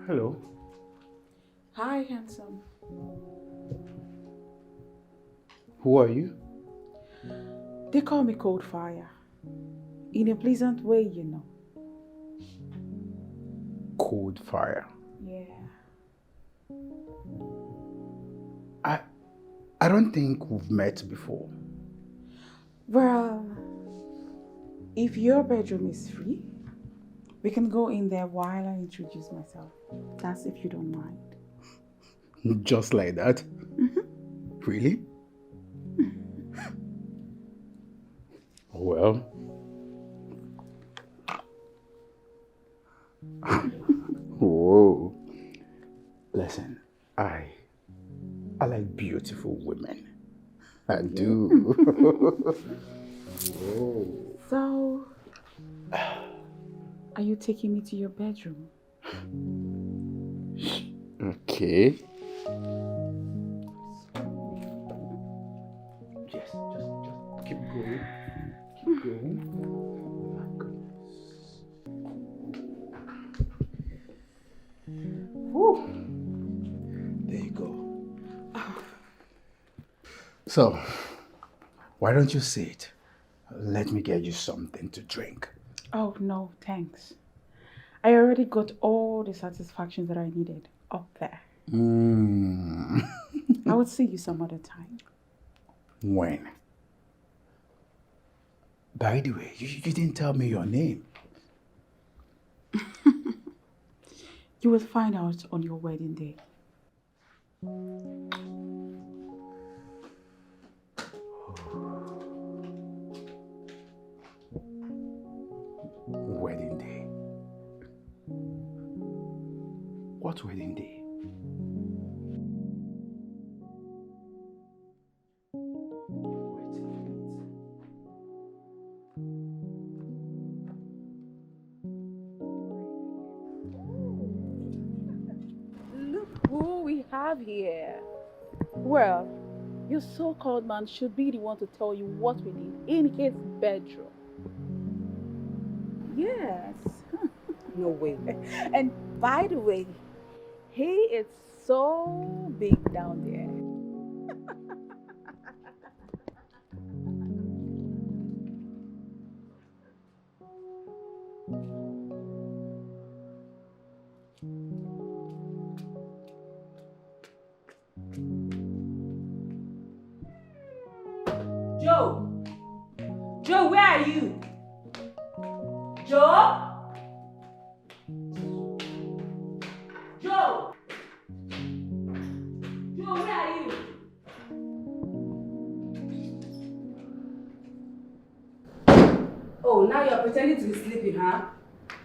Hello. Hi, handsome. Who are you? They call me Cold Fire. In a pleasant way, you know. Cold Fire. Yeah. I don't think we've met before. Well, if your bedroom is free, we can go in there while I introduce myself. That's if you don't mind. Just like that? Really? Well. Whoa. Listen, I like beautiful women. I do. Whoa. So, are you taking me to your bedroom? Okay. Yes, just keep going. Keep going. Oh my goodness. Woo. There you go. So, why don't you sit? Let me get you something to drink. Oh, no, thanks. I already got all the satisfaction that I needed up there. I would see you some other time. When? By the way, you didn't tell me your name. You will find out on your wedding day. Wedding day. What wedding day? Look who we have here. Well, your so-called man should be the one to tell you what we need in his bedroom. Yes. No way. And by the way, he is so big down there. Joe! Joe, where are you? Joe? Joe! Joe, where are you? Oh, now you're pretending to be sleeping, huh?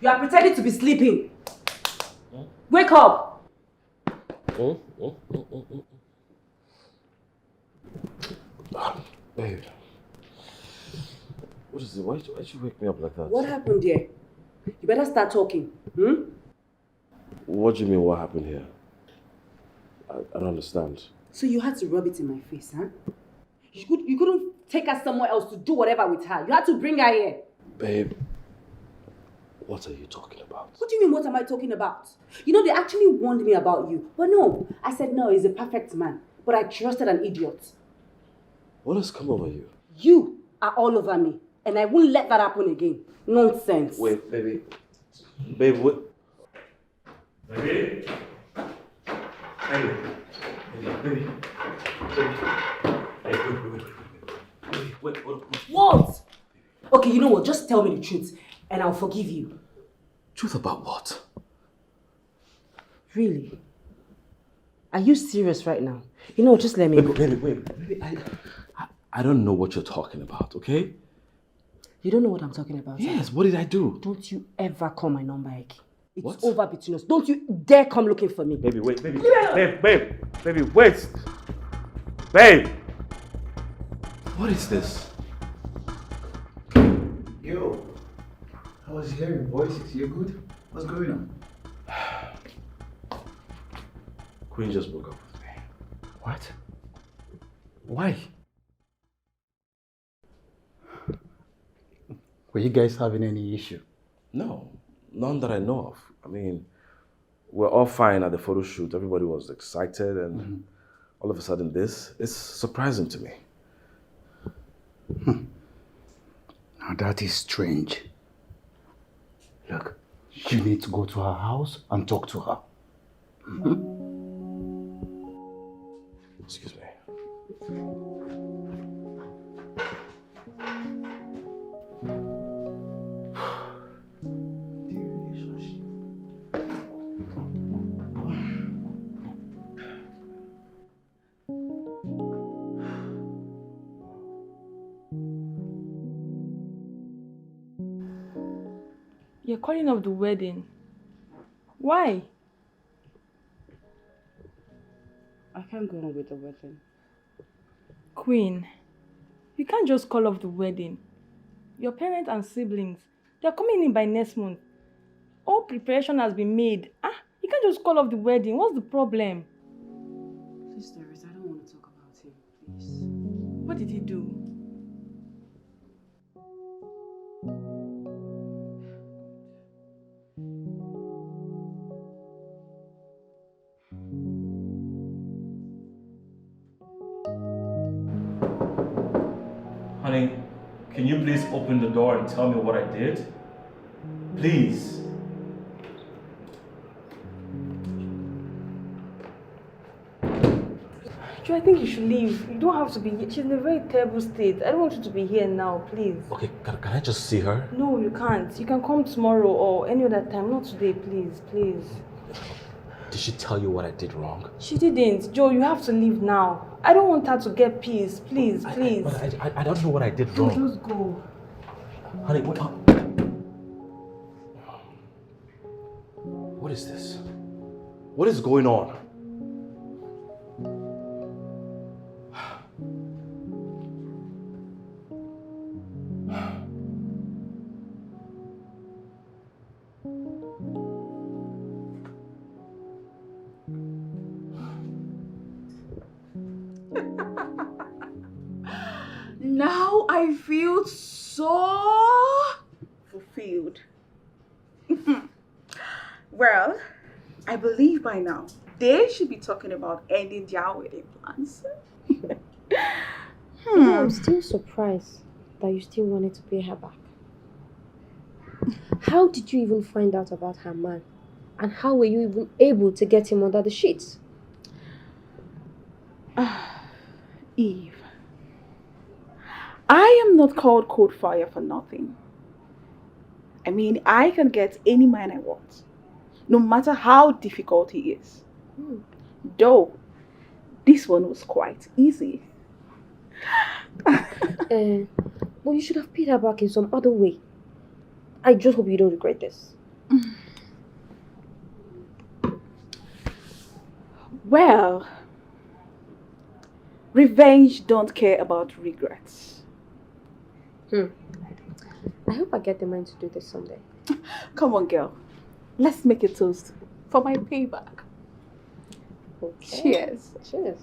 You are pretending to be sleeping. Wake up! Babe, what is it? Why'd you wake me up like that? What happened here? You better start talking. What do you mean, what happened here? I don't understand. So you had to rub it in my face, huh? You couldn't take her somewhere else to do whatever with her. You had to bring her here. Babe, what are you talking about? What do you mean, what am I talking about? You know, they actually warned me about you. But no, I said no, he's a perfect man. But I trusted an idiot. What has come over you? You are all over me. And I won't let that happen again. Nonsense. Wait, baby. Babe, what? Baby? Hey. Baby. Hey, wait. What? Okay, you know what? Just tell me the truth and I'll forgive you. Truth about what? Really? Are you serious right now? You know, just let me go. Baby, I don't know what you're talking about, okay? You don't know what I'm talking about? Yes, what did I do? Don't you ever call my number again. It's What? over between us. Don't you dare come looking for me. Baby, wait, baby. Baby, wait. Babe! What is this? Yo, I was hearing voices. You good? What's going on? Queen just broke up with me. What? Why? Were you guys having any issue? No, None that I know of. I mean, we're all fine at the photo shoot. Everybody was excited, and all of a sudden this is surprising to me. Now that is strange. Look, you need to go to her house and talk to her. Excuse me. You're calling off the wedding. Why? I can't go on with the wedding. Queen, you can't just call off the wedding. Your parents and siblings, they're coming in by next month. All preparation has been made. You can't just call off the wedding. What's the problem? Please, Doris, I don't want to talk about him, please. What did he do? Honey, can you please open the door and tell me what I did? Please. Joe, I think you should leave. You don't have to be here. She's in a very terrible state. I don't want you to be here now, please. Okay, can I just see her? No, you can't. You can come tomorrow or any other time. Not today, please, please. Did she tell you what I did wrong? She didn't. Joe, you have to leave now. I don't want her to get peace. Please, please. I don't know what I did wrong. Just go. Honey, what is this? What is going on? Now I feel so fulfilled. Well, I believe by now they should be talking about ending their wedding plans. I'm still surprised that you still wanted to pay her back. How did you even find out about her man? And how were you even able to get him under the sheets? Eve, I am not called Cold Fire for nothing. I mean, I can get any man I want, no matter how difficult he is. Though, this one was quite easy. Well, you should have paid her back in some other way. I just hope you don't regret this. Well, revenge don't care about regrets. I hope I get the man to do this someday. Come on, girl. Let's make a toast for my payback. Okay. Cheers. Cheers.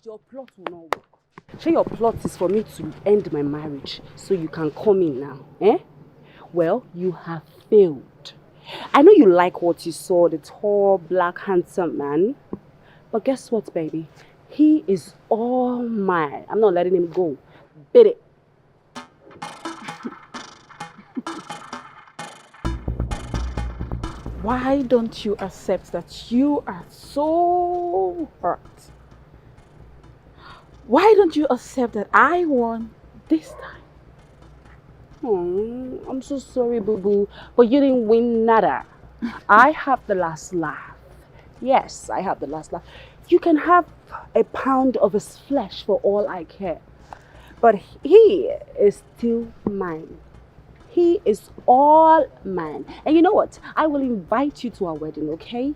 Your plot will not work. Sure, your plot is for me to end my marriage so you can come in now, eh? Well, you have failed. I know you like what you saw, the tall, black, handsome man. But guess what, baby? He is all mine. I'm not letting him go. Bid it. Why don't you accept that you are so hurt? Why don't you accept that I won this time? Oh, I'm so sorry, boo-boo, but you didn't win nada. I have the last laugh. Yes, I have the last laugh. You can have a pound of his flesh for all I care. But he is still mine. He is all mine. And you know what? I will invite you to our wedding, okay?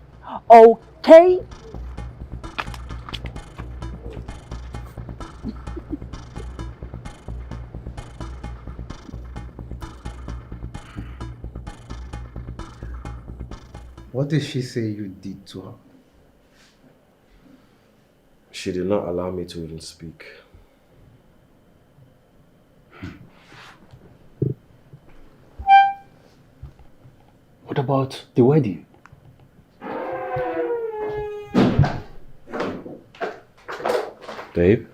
Okay? What did she say you did to her? She did not allow me to even speak. What about the wedding? Babe?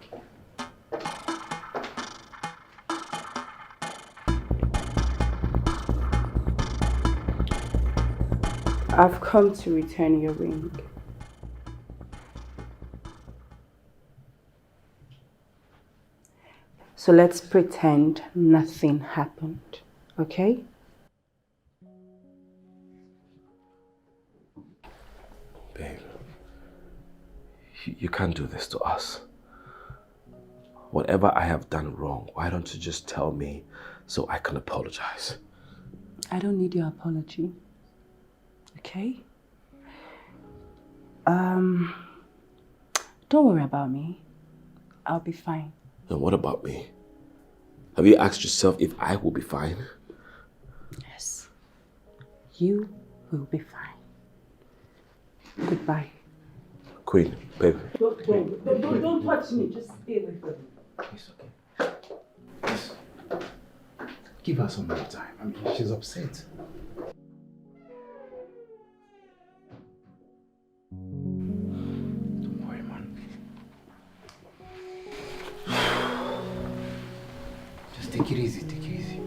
I've come to return your ring. So let's pretend nothing happened, okay? Babe, you can't do this to us. Whatever I have done wrong, why don't you just tell me so I can apologize? I don't need your apology, okay? Don't worry about me. I'll be fine. And what about me? Have you asked yourself if I will be fine? Yes, you will be fine. Goodbye. Queen, babe. Don't touch me. Just stay away from me. It's okay. Just give her some more time. I mean, she's upset. Don't worry, man. Just take it easy, take it easy.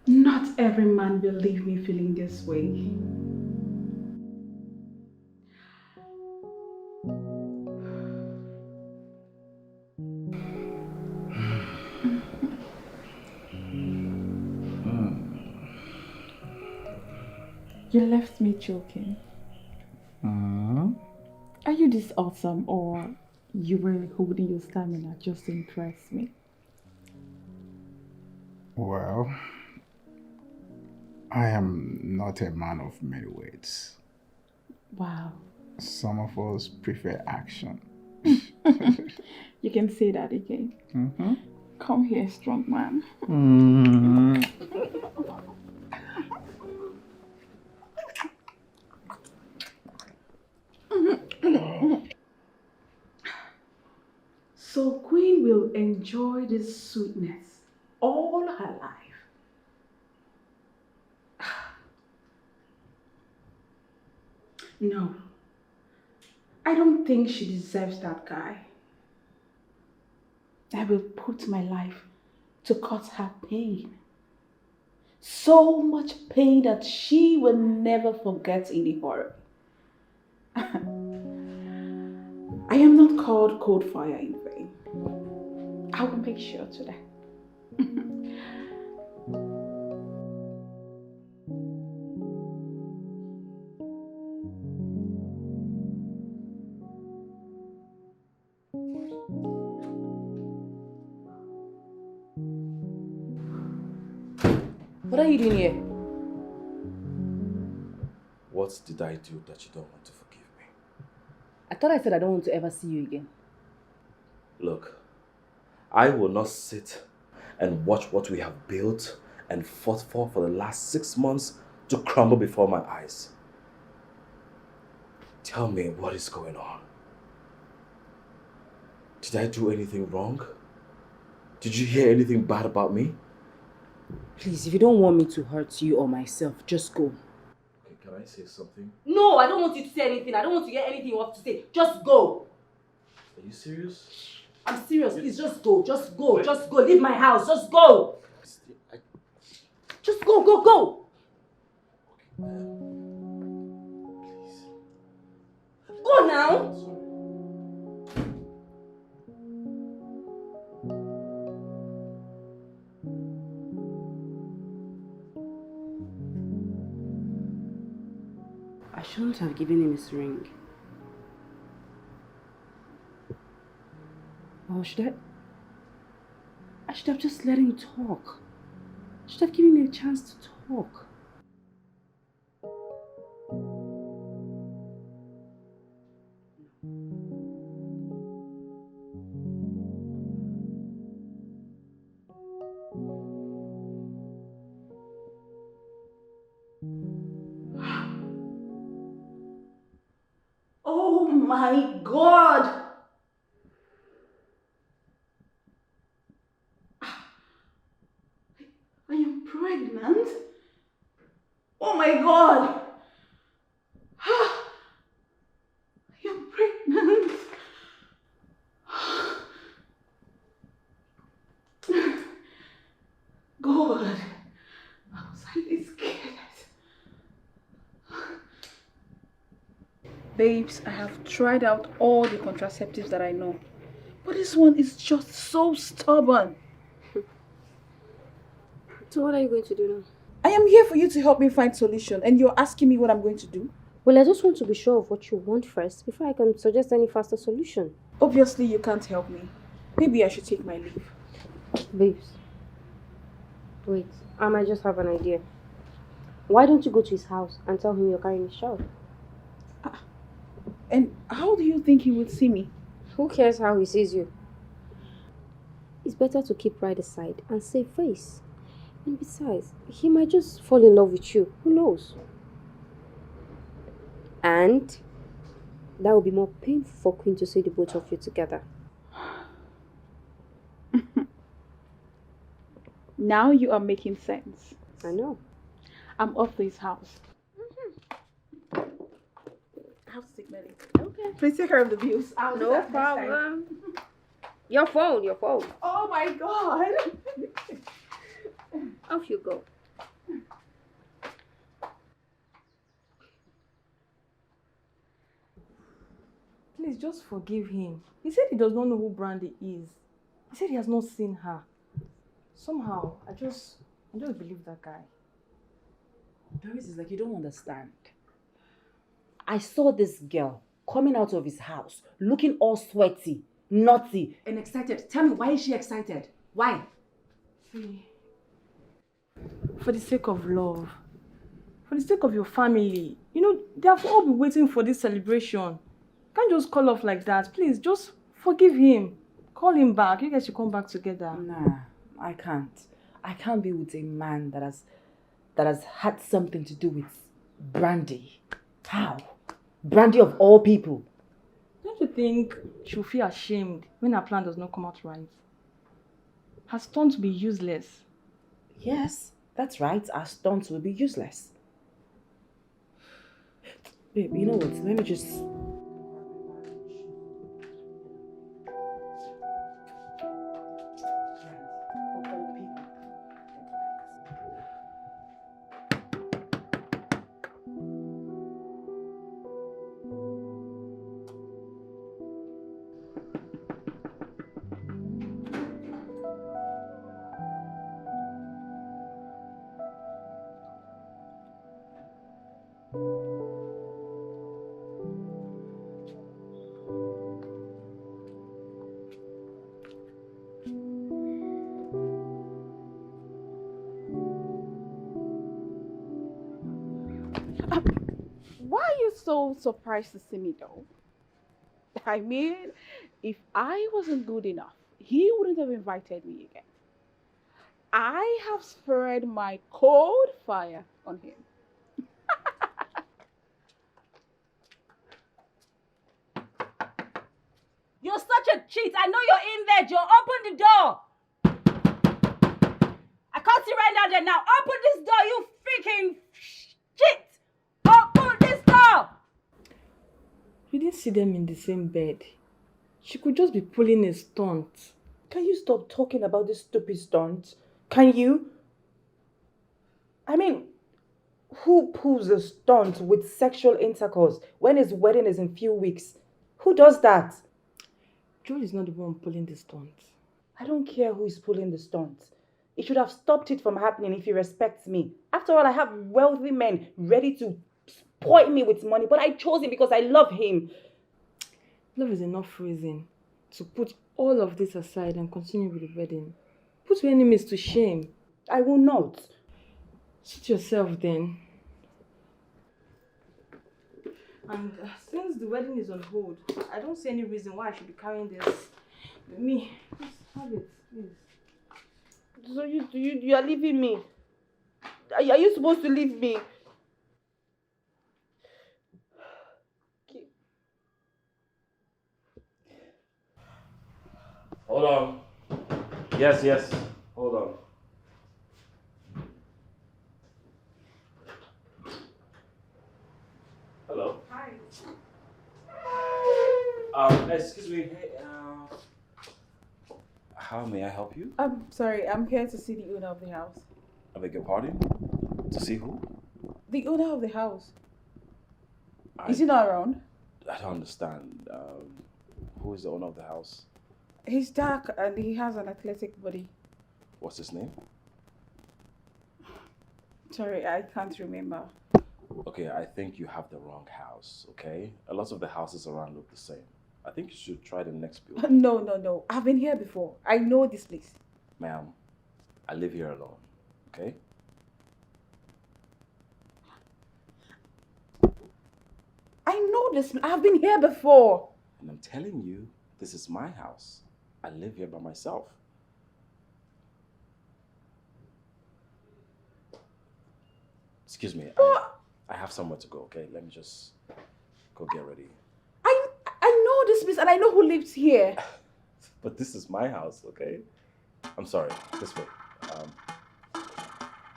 Not every man will leave me feeling this way. You left me choking. Are you this awesome, or you were holding your stamina just to impress me? Well, I am not a man of many words. Wow. Some of us prefer action. You can say that again. Come here, strong man. So Queen will enjoy this sweetness all her life. No, I don't think she deserves that guy. I will put my life to cut her pain. So much pain that she will never forget in the horror. I am not called cold fire in vain. I will make sure to that. What are you doing here? What did I do that you don't want to forgive me? I thought I said I don't want to ever see you again. Look, I will not sit and watch what we have built and fought for the last 6 months to crumble before my eyes. Tell me what is going on. Did I do anything wrong? Did you hear anything bad about me? Please, if you don't want me to hurt you or myself, just go. Okay, can I say something? No, I don't want you to say anything. I don't want to hear anything you have to say. Just go. Are you serious? I'm serious. Please, just go. Just go. Wait. Just go. Leave my house. Just go. Just go, go, go. Please. Go now. I shouldn't have given him his ring. Or should I? I should have just let him talk. I should have given me a chance to talk. Oh my God! I am pregnant? Oh my God! I am pregnant! God, I was highly scared. Babes, I have tried out all the contraceptives that I know, but this one is just so stubborn. So what are you going to do now? I am here for you to help me find solution, and you're asking me what I'm going to do? Well, I just want to be sure of what you want first before I can suggest any faster solution. Obviously, you can't help me. Maybe I should take my leave. Babes, wait, I might just have an idea. Why don't you go to his house and tell him you're carrying his child? And how do you think he would see me? Who cares how he sees you? It's better to keep pride aside and save face. And besides, he might just fall in love with you. Who knows? And that will be more painful for Queen to see the both of you together. Now you are making sense. I know. I'm off to his house. I have to take my leave. Okay. Please take care of the views. I'll do No that next time. problem. Your phone. Oh my God. Off you go. Please just forgive him. He said he does not know who Brandy is. He said he has not seen her. Somehow, I just believe that guy. Doris, is like you don't understand. I saw this girl coming out of his house, looking all sweaty, naughty, and excited. Tell me, why is she excited? Why? See, for the sake of love, for the sake of your family, you know, they have all been waiting for this celebration. Can't just call off like that. Please, just forgive him. Call him back. You guys should come back together. Nah, I can't. I can't be with a man that has had something to do with Brandy. How? Brandy of all people. Don't you think she'll feel ashamed when her plan does not come out right? Her stunt will be useless. Yes, that's right. Our stunts will be useless. Babe, you know what? Let me just... Why are you so surprised to see me though? I mean, if I wasn't good enough, he wouldn't have invited me again. I have spread my cold fire on him. You're such a cheat. I know you're in there, Joe. Open the door. I can't see right now there now. Open this door, you freaking shit. Oh. We didn't see them in the same bed. She could just be pulling a stunt. Can you stop talking about this stupid stunt? Can you? I mean, who pulls a stunt with sexual intercourse when his wedding is in few weeks? Who does that? Joel is not the one pulling the stunt. I don't care who is pulling the stunt. He should have stopped it from happening if he respects me. After all, I have wealthy men ready to spoil me with money, but I chose him because I love him. Love is enough reason to put all of this aside and continue with the wedding. Put your enemies to shame. I will not. Suit yourself then. And since the wedding is on hold, I don't see any reason why I should be carrying this with me. Just have it, please. So you are leaving me? Are you supposed to leave me? Hold on. Yes. Hold on. Hello. Hi. Excuse me. Hey, how may I help you? I'm sorry, I'm here to see the owner of the house. I beg your pardon? To see who? The owner of the house. I Is he not around? don't understand. Who is the owner of the house? He's dark and he has an athletic body. What's his name? Sorry, I can't remember. Okay, I think you have the wrong house, okay? A lot of the houses around look the same. I think you should try the next building. No. I've been here before. I know this place. Ma'am, I live here alone, okay? I know this. I've been here before. And I'm telling you, this is my house. I live here by myself. Excuse me, I have somewhere to go, okay? Let me just go get ready. I know this place and I know who lives here. But this is my house, okay? I'm sorry, this way.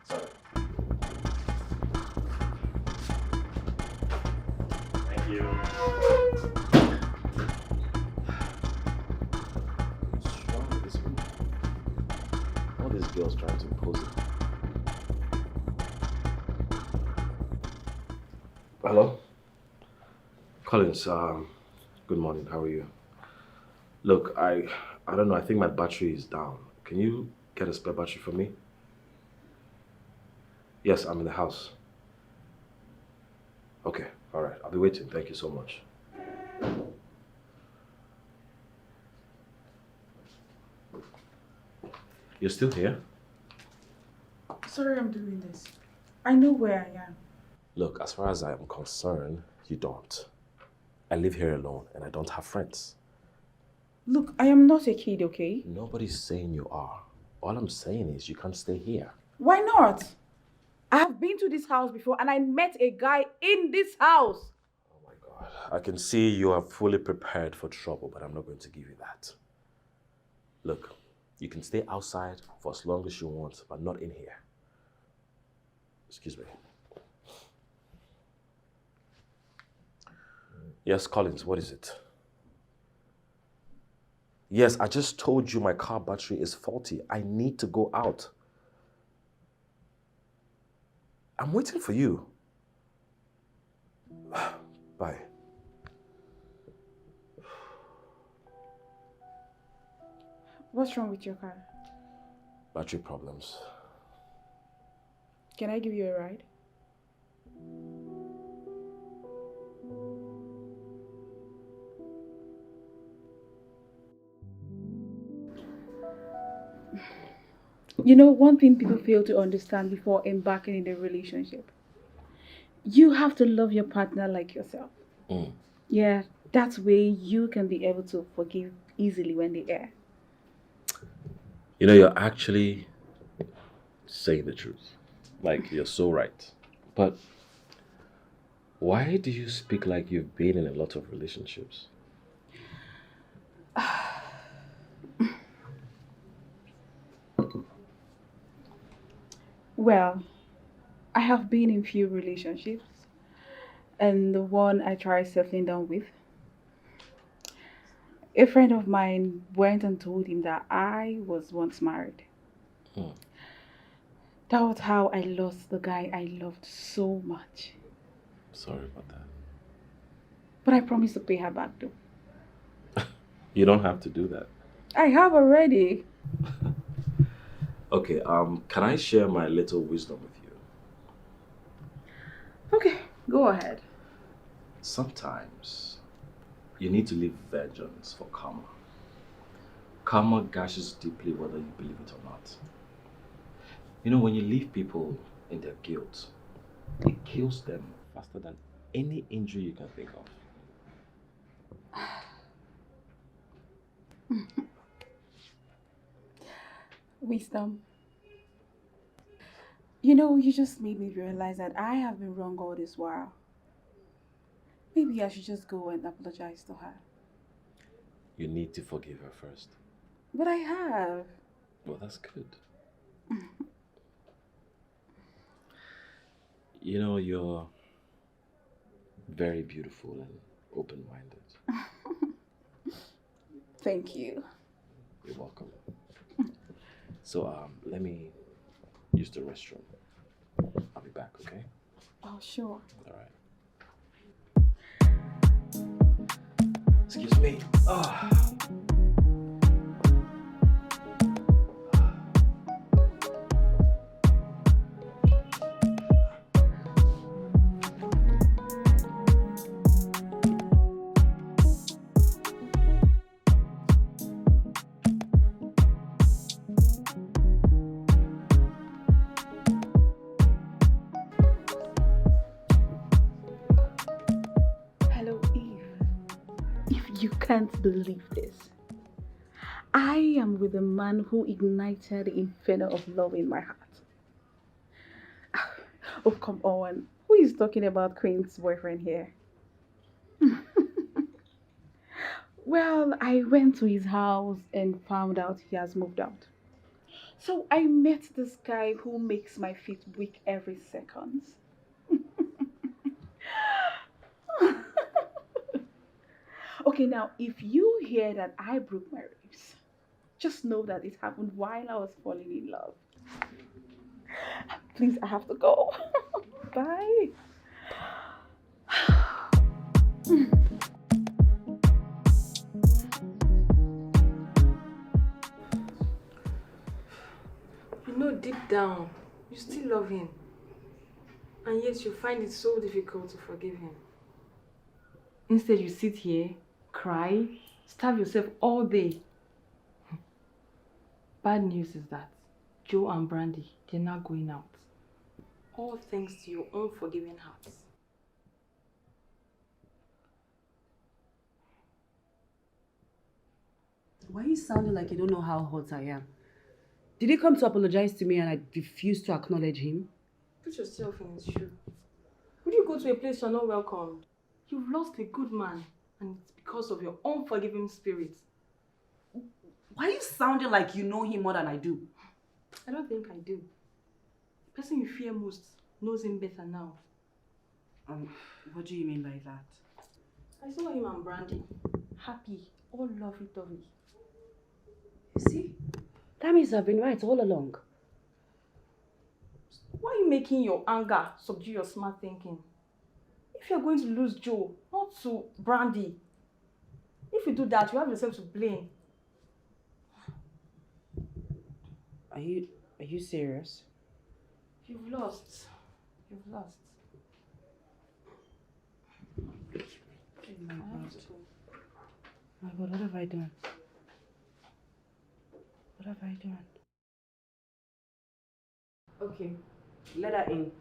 Sorry. Thank you. What's wrong with this room? All these girls trying to impose it. Hello? Collins, good morning, how are you? Look, I don't know, I think my battery is down. Can you get a spare battery for me? Yes, I'm in the house. Okay, alright, I'll be waiting, thank you so much. You're still here? Sorry I'm doing this. I know where I am. Look, as far as I am concerned, you don't. I live here alone and I don't have friends. Look, I am not a kid, okay? Nobody's saying you are. All I'm saying is you can't stay here. Why not? I have been to this house before and I met a guy in this house. Oh my God. I can see you are fully prepared for trouble, but I'm not going to give you that. Look, you can stay outside for as long as you want, but not in here. Excuse me. Yes, Collins, what is it? Yes, I just told you my car battery is faulty. I need to go out. I'm waiting for you. Bye. What's wrong with your car? Battery problems. Can I give you a ride? You know, one thing people fail to understand before embarking in a relationship, you have to love your partner like yourself. Yeah, that way you can be able to forgive easily when they err. You know, you're actually saying the truth. Like, you're so right. But why do you speak like you've been in a lot of relationships? Well, I have been in few relationships, and the one I tried settling down with A friend of mine went and told him that I was once married. Hmm. That was how I lost the guy I loved so much. Sorry about that. But I promised to pay her back though. You don't have to do that. I have already. Okay, can I share my little wisdom with you? Okay, go ahead. Sometimes you need to leave vengeance for karma. Karma gashes deeply whether you believe it or not. You know, when you leave people in their guilt, it kills them faster than any injury you can think of. Wisdom. You know, you just made me realize that I have been wrong all this while. Maybe I should just go and apologize to her. You need to forgive her first. But I have. Well, that's good. You know, you're very beautiful and open-minded. Thank you. You're welcome. So, let me use the restroom. I'll be back, okay? Oh, sure. All right. Excuse me. Ah. Hello, Eve. If you can't believe this, I am with the man who ignited the inferno of love in my heart. Oh, come on. Who is talking about Queen's boyfriend here? Well, I went to his house and found out he has moved out. So I met this guy who makes my feet weak every second. Okay, now if you hear that I broke my ribs, just know that it happened while I was falling in love. Please, I have to go. Bye. You know, deep down, you still love him. And yet you find it so difficult to forgive him. Instead, you sit here, cry, starve yourself all day. Bad news is that Joe and Brandy, they're not going out. All thanks to your unforgiving hearts. Why are you sounding like you don't know how hot I am? Did he come to apologize to me and I refused to acknowledge him? Put yourself in his shoe. Would you go to a place you're not welcomed? You've lost a good man, and it's because of your unforgiving spirit. Why are you sounding like you know him more than I do? I don't think I do. The person you fear most knows him better now. What do you mean by that? I saw him and Brandy, happy, all lovey-dovey. You see? That means I've been right all along. Why are you making your anger subdue your smart thinking? If you're going to lose Joe, not to Brandy, if you do that, you have yourself to blame. Are you serious? You've lost. You've lost. My God, what have I done? What have I done? Okay, let her in.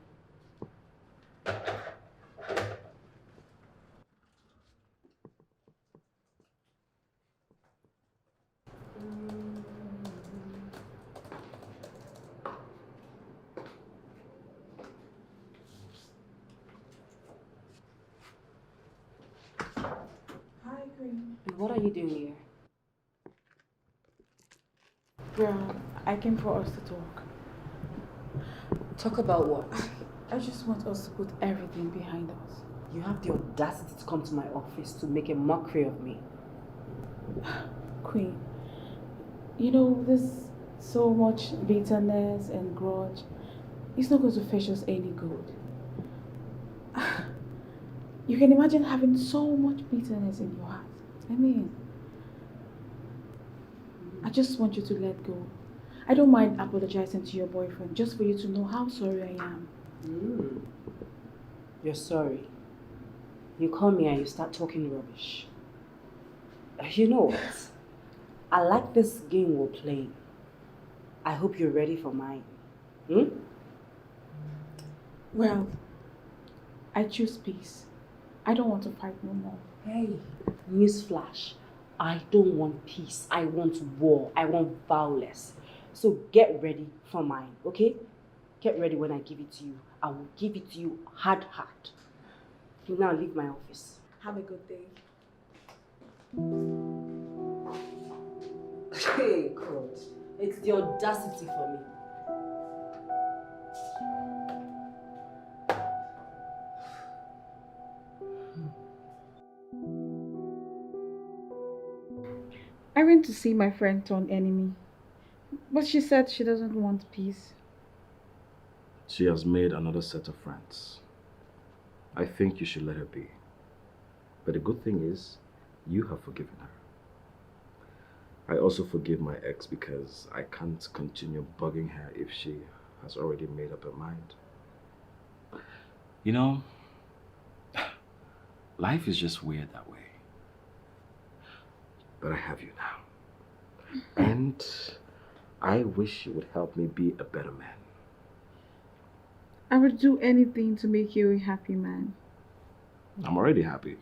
Hi, Queen. And what are you doing here? Well, I came for us to talk. Talk about what? I just want us to put everything behind us. You have the audacity to come to my office to make a mockery of me. Queen, you know, there's so much bitterness and grudge. It's not going to fetch us any good. You can imagine having so much bitterness in your heart. I mean, I just want you to let go. I don't mind apologizing to your boyfriend just for you to know how sorry I am. You're sorry. You come here and you start talking rubbish. You know what? I like this game we're playing. I hope you're ready for mine. Well, I choose peace. I don't want to fight no more. Hey, newsflash. I don't want peace. I want war. I want violence. So get ready for mine, okay? Get ready when I give it to you. I will give it to you hard. You now leave my office. Have a good day. Hey, God. It's the audacity for me. I went to see my friend turn enemy, but she said she doesn't want peace. She has made another set of friends. I think you should let her be. But the good thing is, you have forgiven her. I also forgive my ex because I can't continue bugging her if she has already made up her mind. You know, life is just weird that way. But I have you now. And I wish you would help me be a better man. I would do anything to make you a happy man. I'm already happy.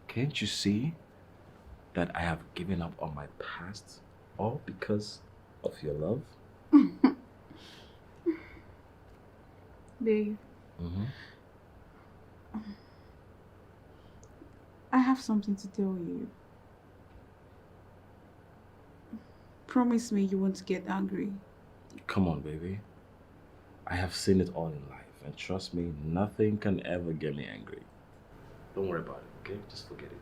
Can't you see that I have given up on my past, all because of your love? Babe, I have something to tell you. Promise me you won't get angry. Come on, baby. I have seen it all in life, and trust me, nothing can ever get me angry. Don't worry about it, okay? Just forget it.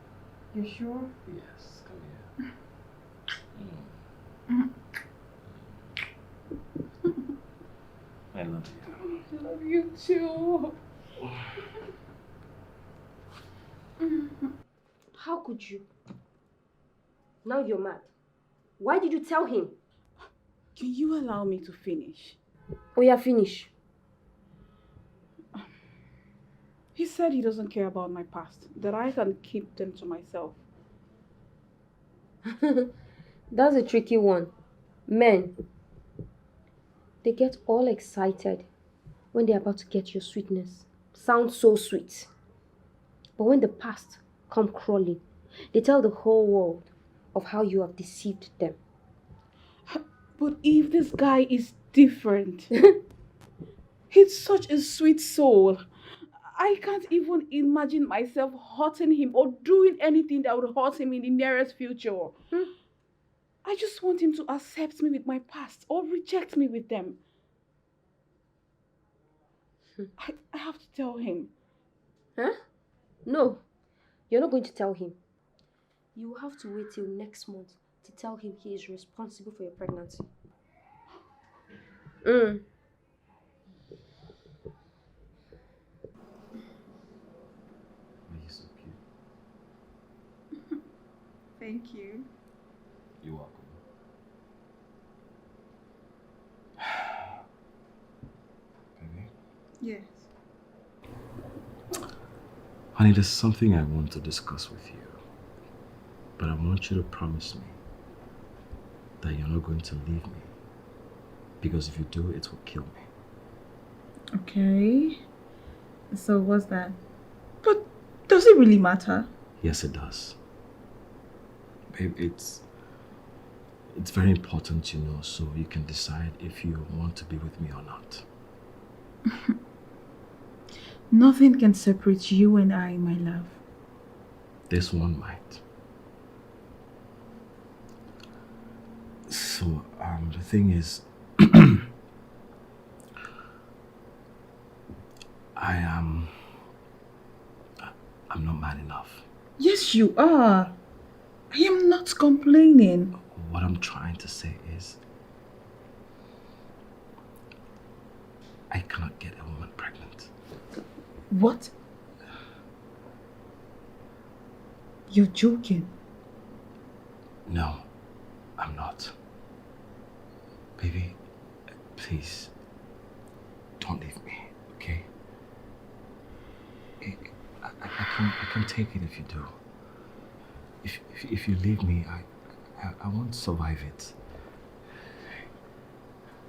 You sure? Yes, come here. I love you. I love you too. How could you? Now you're mad. Why did you tell him? Can you allow me to finish? Oh yeah, finish. He said he doesn't care about my past, that I can keep them to myself. That's a tricky one. Men, they get all excited when they're about to get your sweetness. Sounds so sweet. But when the past come crawling, they tell the whole world of how you have deceived them. But if this guy is different, he's such a sweet soul. I can't even imagine myself hurting him or doing anything that would hurt him in the nearest future. I just want him to accept me with my past or reject me with them. I have to tell him. Huh? No, you're not going to tell him. You will have to wait till next month to tell him he is responsible for your pregnancy. You're so cute. Thank you. You're welcome. Baby? Yes. Honey, there's something I want to discuss with you. But I want you to promise me that you're not going to leave me. Because if you do, it will kill me. Okay. So what's that? But does it really matter? Yes, it does. Babe, it's very important, you know, so you can decide if you want to be with me or not. Nothing can separate you and I, my love. This one might. So, the thing is, I'm not man enough. Yes, you are. I am not complaining. What I'm trying to say is, I cannot get a woman pregnant. What? You're joking. No, I'm not. Baby, please, don't leave me, okay? I can take it if you do. If you leave me, I won't survive it.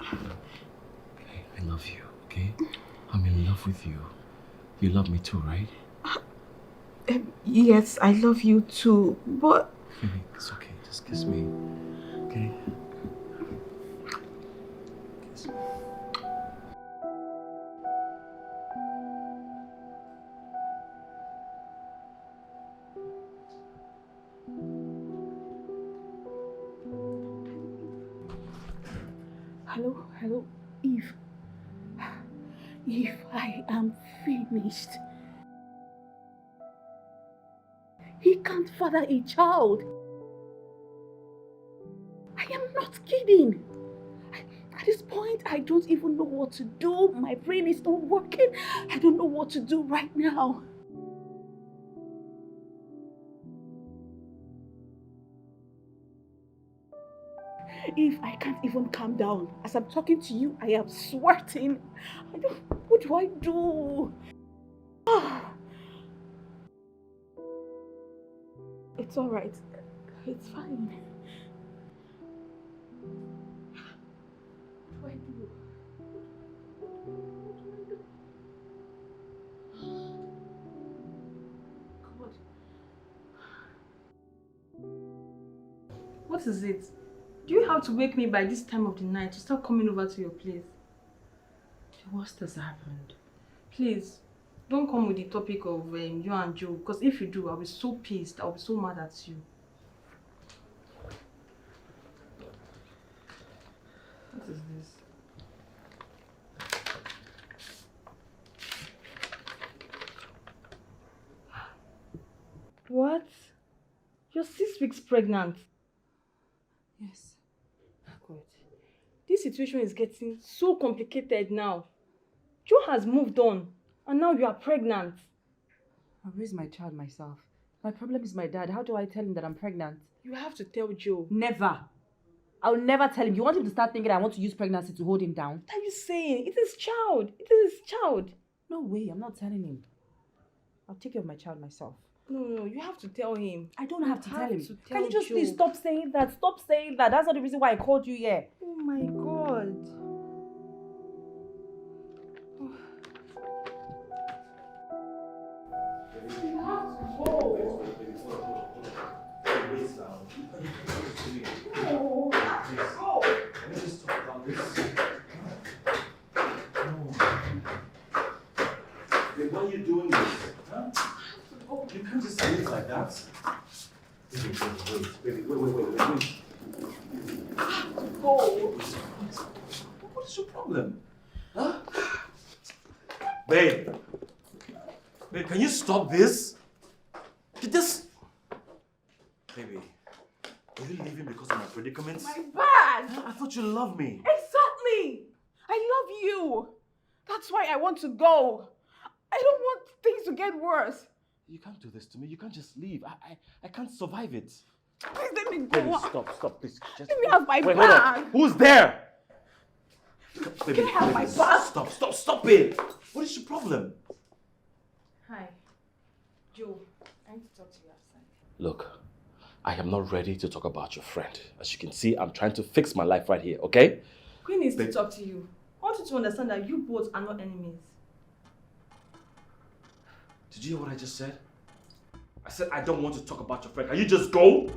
I love you, okay? I'm in love with you. You love me too, right? Yes, I love you too, but... Baby, it's okay. Just kiss me, okay? Kiss me. Hello, Eve. Eve, I am finished. He can't father a child. I am not kidding. At this point, I don't even know what to do. My brain is not working. I don't know what to do right now. If I can't even calm down. As I'm talking to you, I am sweating. What do I do? It's all right. It's fine. What do I do? God. What is it? Do you have to wake me by this time of the night to start coming over to your place? The worst has happened. Please, don't come with the topic of you and Joe, because if you do, I'll be so pissed. I'll be so mad at you. What is this? What? You're 6 weeks pregnant. Yes. God. This situation is getting so complicated now. Joe has moved on, and now you are pregnant. I raised my child myself. My problem is my dad. How do I tell him that I'm pregnant? You have to tell Joe. Never. I'll never tell him. You want him to start thinking I want to use pregnancy to hold him down? What are you saying? It is child. It is his child. No way. I'm not telling him. I'll take care of my child myself. No, you have to tell him. I don't have to tell him. to Can you tell just please Joe. stop saying that? Stop saying that. That's not the reason why I called you here. Oh my God. Why are you doing this? Huh? You can't just leave like that. Wait. What is your problem? Huh? Babe, can you stop this? Baby, are you leaving because of my predicaments? My bad! I thought you loved me. Exactly! I love you! That's why I want to go. I don't want things to get worse. You can't do this to me. You can't just leave. I can't survive it. Please let me go. Baby, stop, please. Just Let me have my wait, bag. hold on. Who's there? Baby, Can I have my bag? Stop it. What is your problem? Hi. Joe, I need to talk to you outside. Look, I am not ready to talk about your friend. As you can see, I'm trying to fix my life right here, okay? Queen needs to talk to you. I want you to understand that you both are not enemies. Did you hear what I just said? I said I don't want to talk about your friend. Can you just go?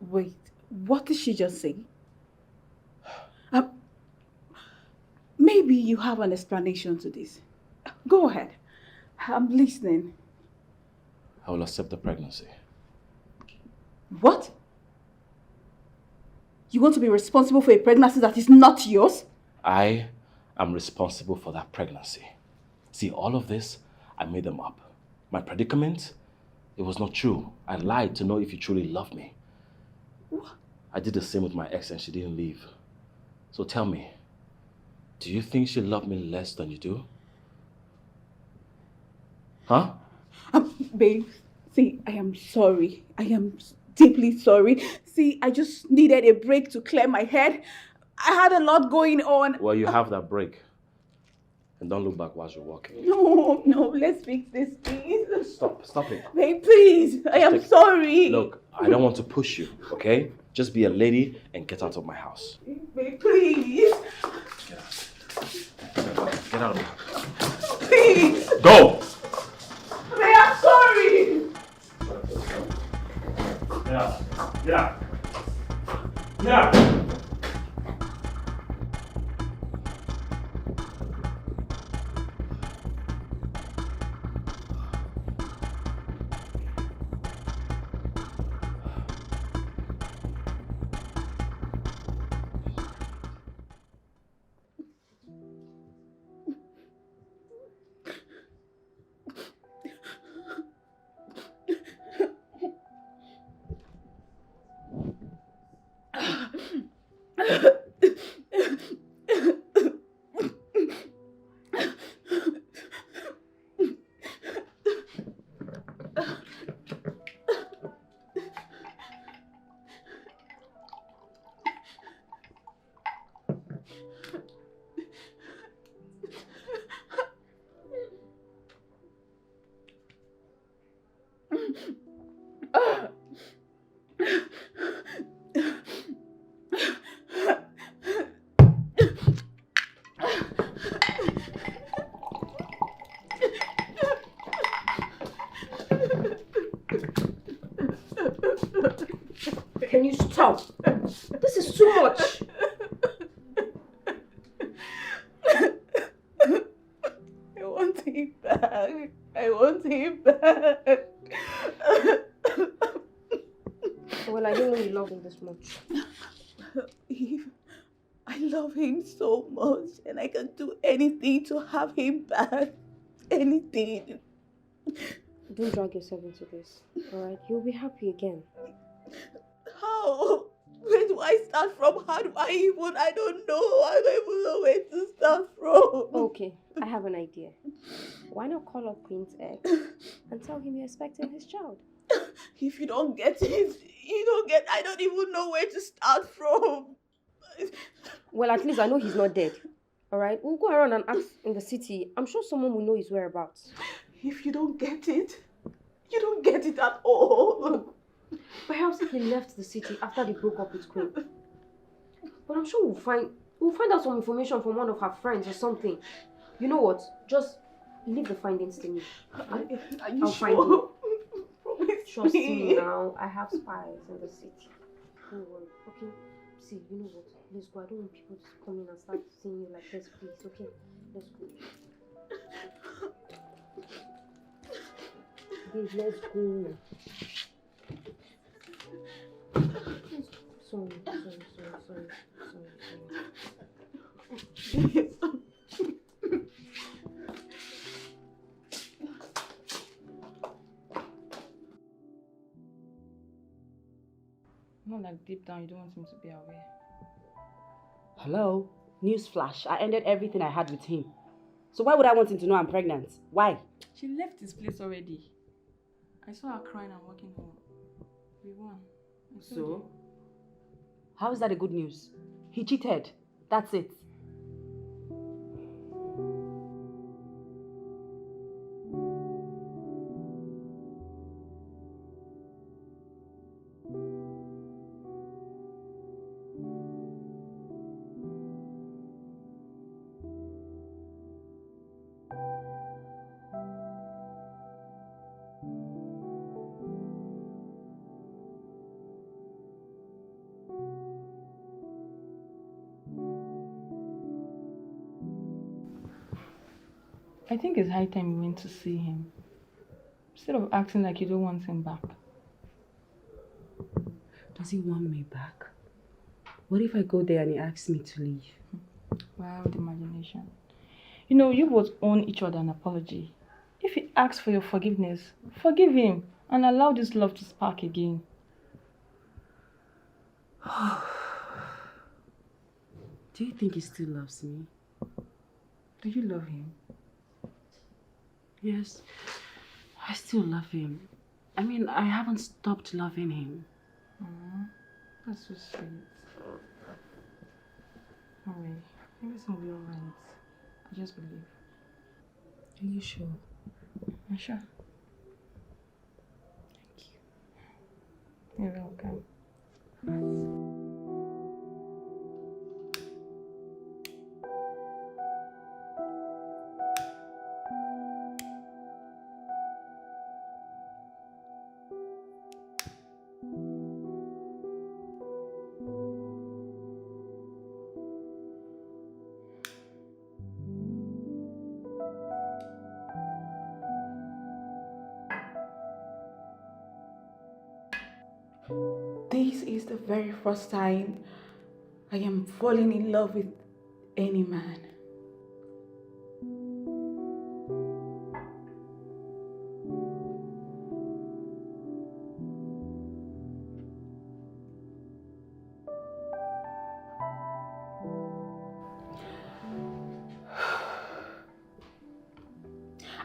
Wait, what did she just say? Maybe you have an explanation to this. Go ahead. I'm listening. I will accept the pregnancy. What? You want to be responsible for a pregnancy that is not yours? I am responsible for that pregnancy. See, all of this, I made them up. My predicament, it was not true. I lied to know if you truly loved me. What? I did the same with my ex and she didn't leave. So tell me, do you think she loved me less than you do? Huh? Babe, see, I am sorry. I am deeply sorry. See, I just needed a break to clear my head. I had a lot going on. Well, you have that break. And don't look back while you're walking. No, let's fix this, please. Stop it. Babe, please, I am sorry. Look, I don't want to push you, okay? Just be a lady and get out of my house. Babe, please. Get out. Get out of my house. Please. Go! Babe, I'm sorry. Yeah. Yeah. Can you stop? This is too much. I want him back. I want him back. Well, I didn't know you loved him this much. Eve, I love him so much and I can do anything to have him back. Anything. Don't drag yourself into this, alright? You'll be happy again. How? Where do I start from? How do I don't know. I don't even know where to start from. Okay, I have an idea. Why not call up Queen's ex and tell him you're expecting his child? If you don't get it, I don't even know where to start from. Well, at least I know he's not dead. Alright? We'll go around and ask in the city. I'm sure someone will know his whereabouts. If you don't get it, you don't get it at all. Perhaps he left the city after they broke up with Queen. But I'm sure we'll find out some information from one of her friends or something. You know what? Just leave the findings to me. Are you I'll sure? find him. Promise Trust me. me now. I have spies in the city. Don't worry. Okay? See, you know what? Let's go. I don't want people to come in and start seeing you like this, please. Okay? Let's go. Please, let's go. Sorry. Not like deep down you don't want him to be aware. Hello? Newsflash. I ended everything I had with him. So why would I want him to know I'm pregnant? Why? She left his place already. I saw her crying and walking home. We won. I told you. So? How is that a good news? He cheated. That's it. I think it's high time you went to see him. Instead of acting like you don't want him back. Does he want me back? What if I go there and he asks me to leave? Wild imagination. You know, you both owe each other an apology. If he asks for your forgiveness, forgive him and allow this love to spark again. Do you think he still loves me? Do you love him? Yes, I still love him. I mean, I haven't stopped loving him. That's so sweet. Alright, everything will be alright. I just believe. Are you sure? I'm sure. Thank you. You're welcome. This is the very first time I am falling in love with any man.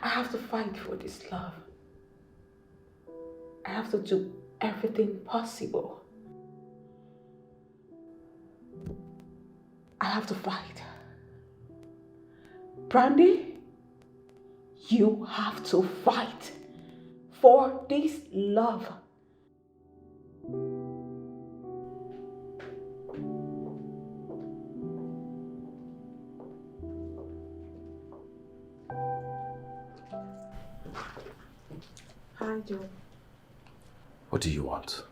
I have to fight for this love. I have to do everything possible. I have to fight. Brandy, you have to fight for this love. Hi, Joe. What do you want?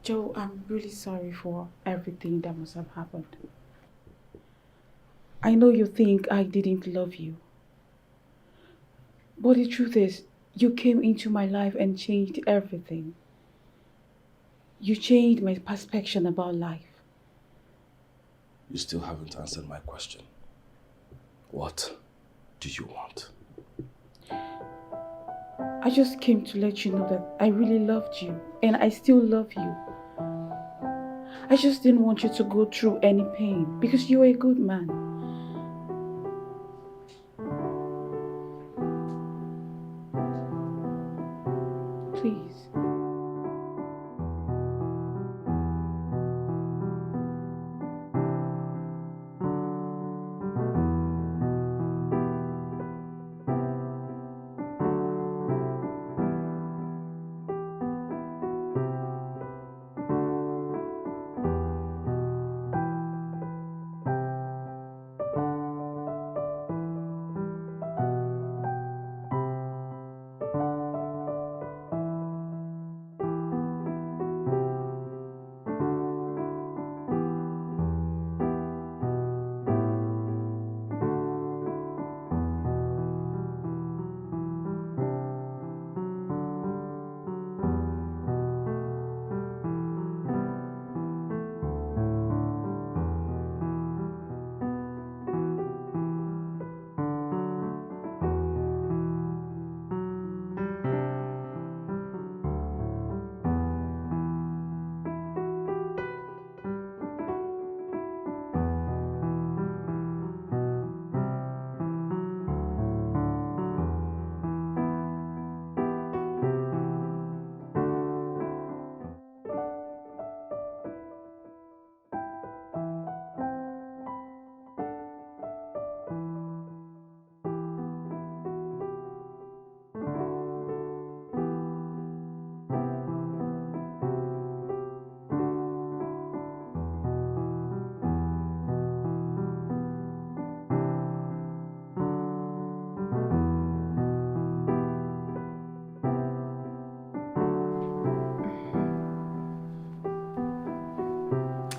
Joe, I'm really sorry for everything that must have happened. I know you think I didn't love you. But the truth is, you came into my life and changed everything. You changed my perception about life. You still haven't answered my question. What do you want? I just came to let you know that I really loved you and I still love you. I just didn't want you to go through any pain because you're a good man. Please.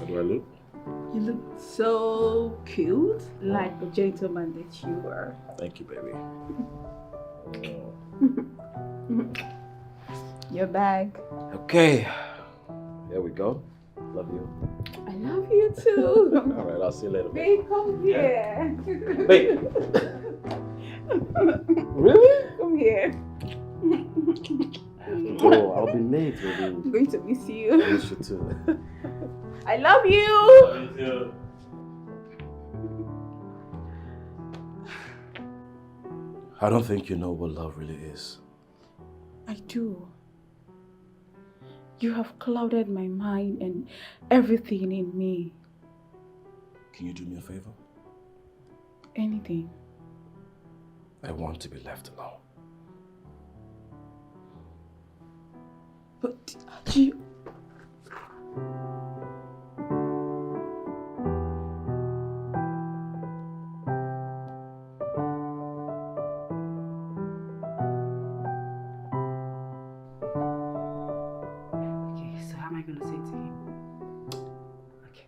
Do I look? You look so cute, like the gentleman that you are. Thank you, baby. Your bag. Okay, here we go. Love you. I love you too. All right, I'll see you later. Babe, come here. Wait. Really? Come here. Oh, I'll be late, baby. I'm going to miss I you. miss you too. I love you. Love you too. I don't think you know what love really is. I do. You have clouded my mind and everything in me. Can you do me a favor? Anything. I want to be left alone. But you... Okay, so how am I gonna say to him? Okay.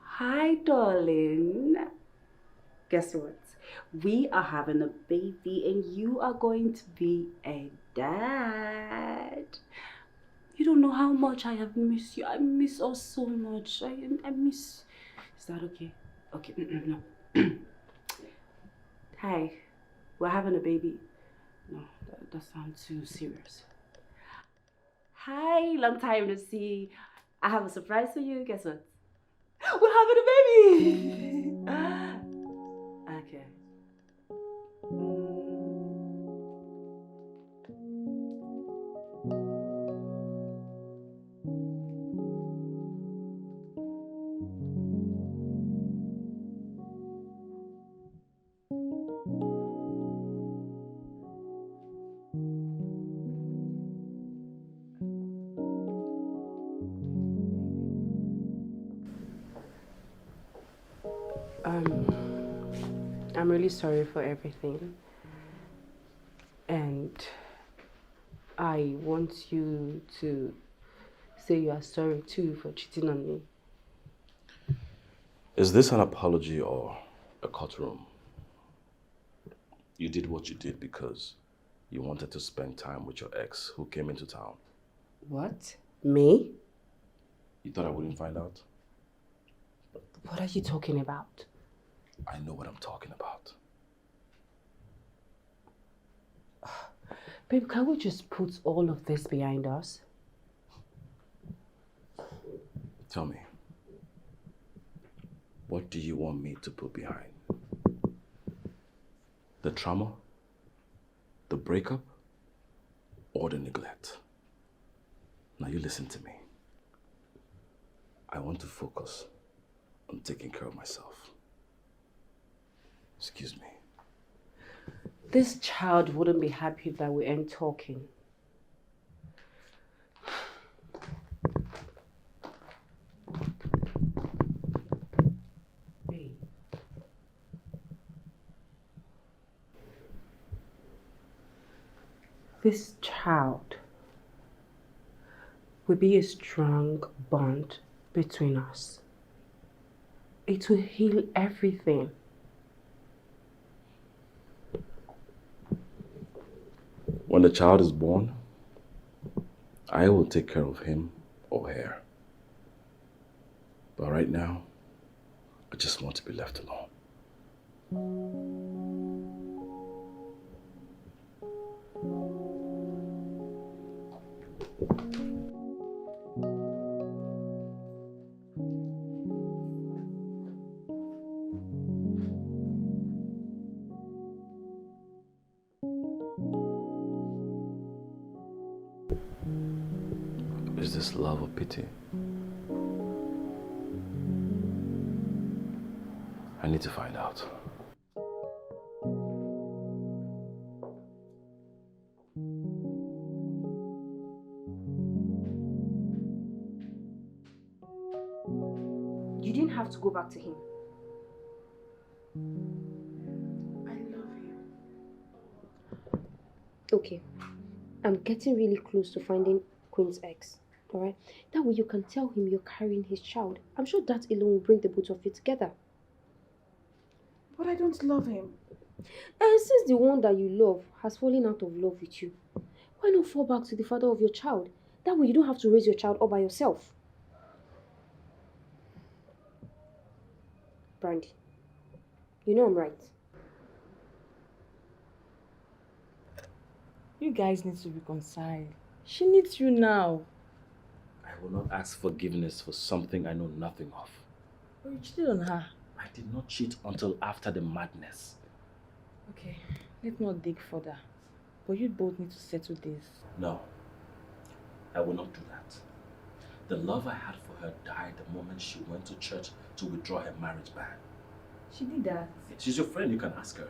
Hi, darling. Guess what? We are having a baby and you are going to be a dad. You don't know how much I have missed you. I miss us so much. I miss... Is that okay? Okay, no. Hi, we're having a baby. No, that sounds too serious. Hi, long time no see. I have a surprise for you. Guess what? We're having a baby! Okay. I'm really sorry for everything. And I want you to say you are sorry too for cheating on me. Is this an apology or a courtroom? You did what you did because you wanted to spend time with your ex who came into town. What? Me? You thought I wouldn't find out? What are you talking about? I know what I'm talking about. Babe, can we just put all of this behind us? Tell me, what do you want me to put behind? The trauma? The breakup? Or the neglect? Now you listen to me. I want to focus on taking care of myself. Excuse me. This child wouldn't be happy that we ain't talking. Babe. This child will be a strong bond between us. It will heal everything. When the child is born, I will take care of him or her. But right now, I just want to be left alone. Is this love or pity? I need to find out. You didn't have to go back to him. I love you. Okay. I'm getting really close to finding Queen's ex. Alright? That way you can tell him you're carrying his child. I'm sure that alone will bring the both of you together. But I don't love him. And since the one that you love has fallen out of love with you, Why not fall back to the father of your child? That way you don't have to raise your child all by yourself. Brandy, you know I'm right. You guys need to reconcile. She needs you now. I will not ask forgiveness for something I know nothing of. But you cheated on her. I did not cheat until after the madness. Okay, let's not dig further. But you both need to settle this. No, I will not do that. The love I had for her died the moment she went to church to withdraw her marriage ban. She did that. She's your friend, you can ask her.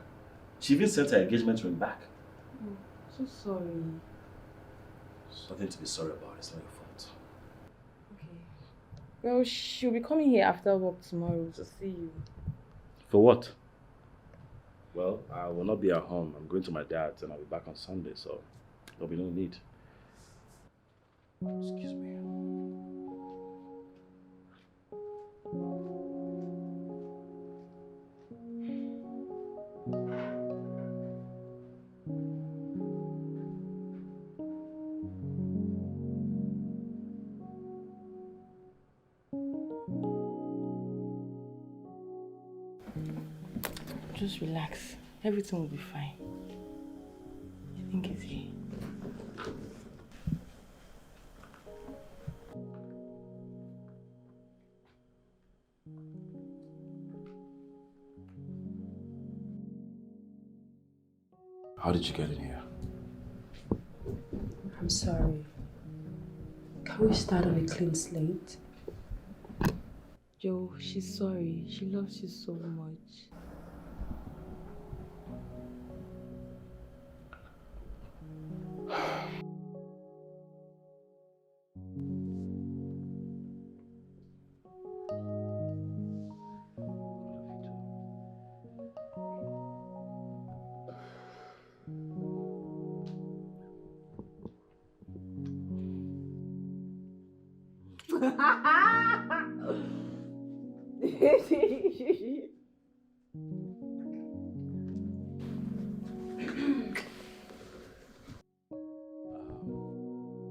She even sent her engagement ring back. Oh, so sorry. There's nothing to be sorry about, it's not your fault. Okay. Well, she'll be coming here after work tomorrow to see you. For what? Well, I will not be at home. I'm going to my dad's and I'll be back on Sunday, so there'll be no need. Excuse me. Just relax. Everything will be fine. I think it's here. How did you get in here? I'm sorry. Can we start on a clean slate? Joe, she's sorry. She loves you so much.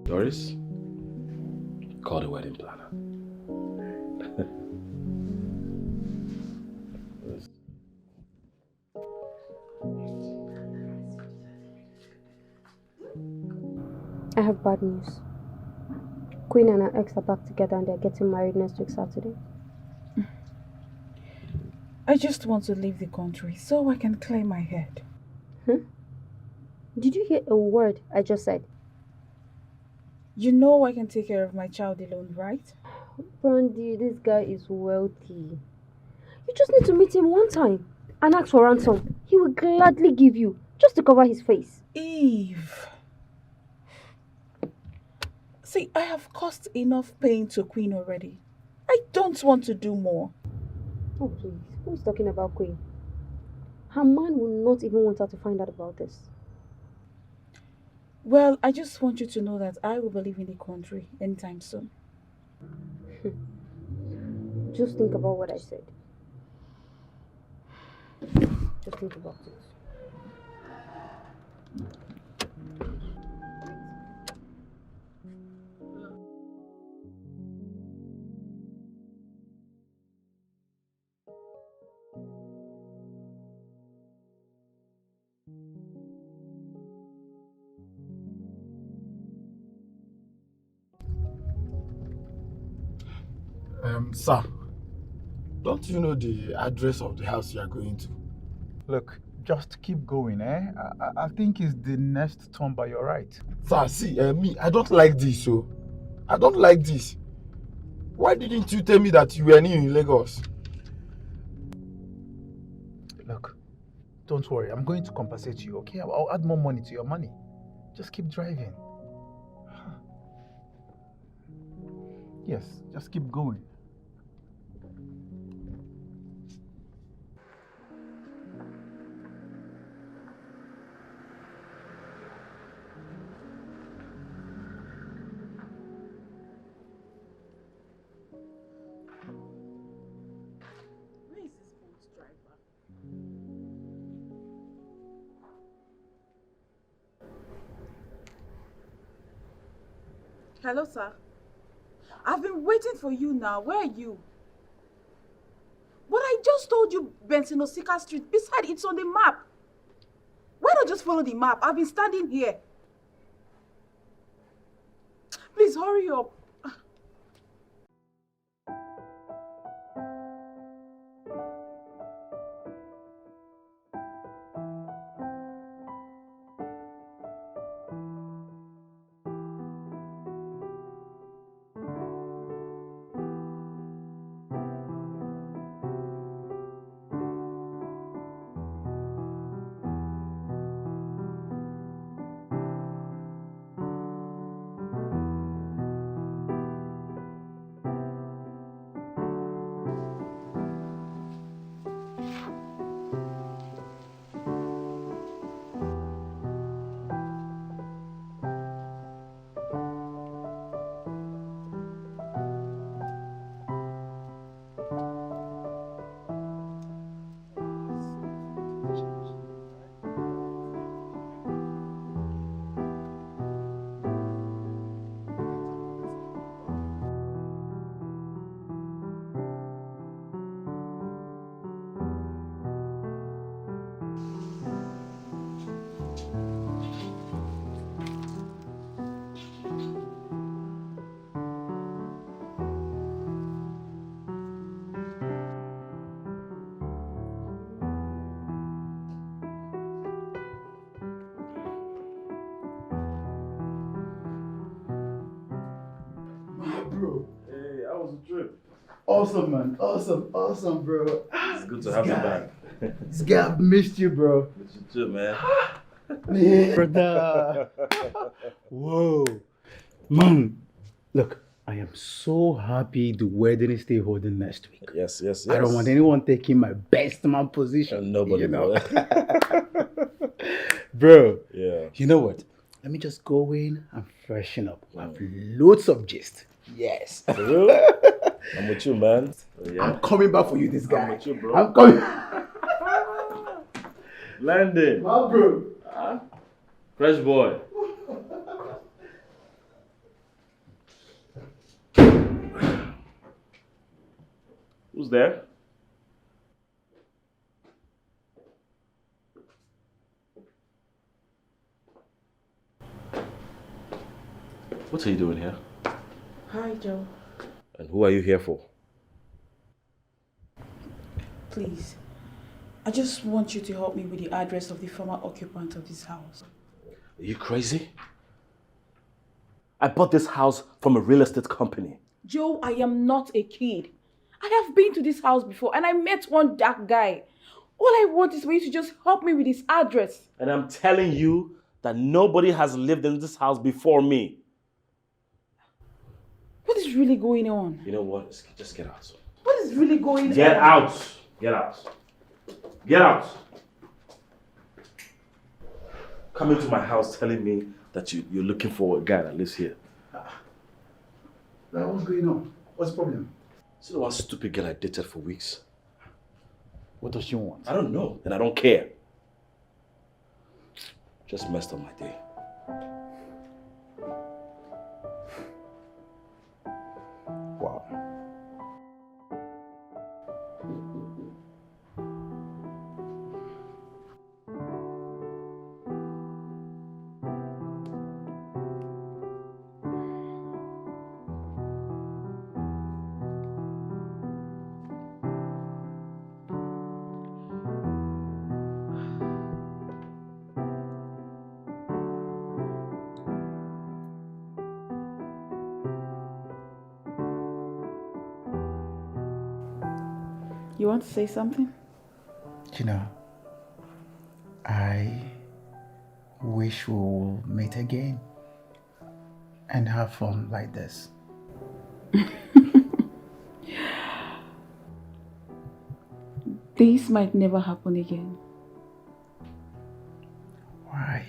Doris, call the wedding planner. I have bad news. Queen and her ex are back together and they're getting married next week Saturday. I just want to leave the country so I can clear my head. Did you hear a word I just said? You know I can take care of my child alone, right? Brandy, this guy is wealthy. You just need to meet him one time and ask for ransom. He will gladly give you, just to cover his face. Eve. See, I have caused enough pain to Queen already. I don't want to do more. Oh please, who is talking about Queen? Her man will not even want her to find out about this. Well, I just want you to know that I will be leaving the country anytime soon. Just think about what I said. Just think about it. Sir, don't you know the address of the house you are going to? Look, just keep going, eh? I think it's the next turn by your right. Sir, see, me, I don't like this, so. I don't like this. Why didn't you tell me that you were new in Lagos? Look, don't worry. I'm going to compensate you, okay? I'll add more money to your money. Just keep driving. Yes, just keep going. Where is this boat driver? Hello, sir. I've been waiting for you now. Where are you? But I just told you Benson Osika Street. Besides, it's on the map. Why not just follow the map? I've been standing here. Please hurry up. Bro, Hey, how was the trip? awesome, man. Awesome, bro. It's good to have you back. This guy, I've missed you, bro. It's you too, man. Yeah, brother. Whoa. Man, look, I am so happy the wedding is still holding next week. Yes. I don't want anyone taking my best man position. Nobody, you know. bro. Bro, Yeah. you know what? Let me just go in and freshen up. I have loads of gist. Yes. For real? I'm with you, man. Yeah. I'm coming back for you, this guy. I'm with you, bro. I'm coming. Landon. My bro. Fresh boy. Who's there? What are you doing here? Hi, Joe. And who are you here for? Please. I just want you to help me with the address of the former occupant of this house. Are you crazy? I bought this house from a real estate company. Joe, I am not a kid. I have been to this house before and I met one dark guy. All I want is for you to just help me with his address. And I'm telling you that nobody has lived in this house before me. What is really going on? You know what? Just get out. What is really going on? Get out! Get out. Get out! Come into my house telling me that you're looking for a guy that lives here. What's going on? What's the problem? See the one stupid girl I dated for weeks? What does she want? I don't know, and I don't care. Just messed up my day. Wow. You want to say something? You know, I wish we will meet again and have fun like this. This might never happen again. Why?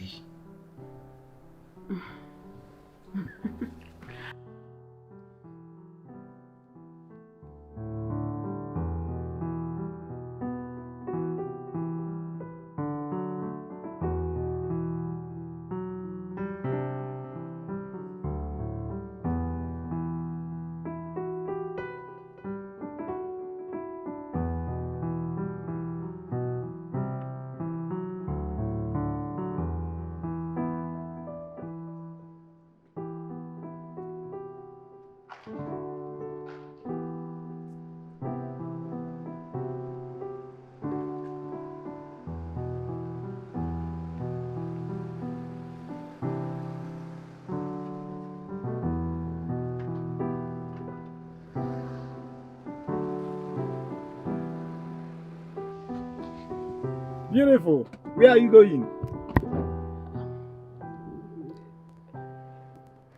Beautiful. Where are you going?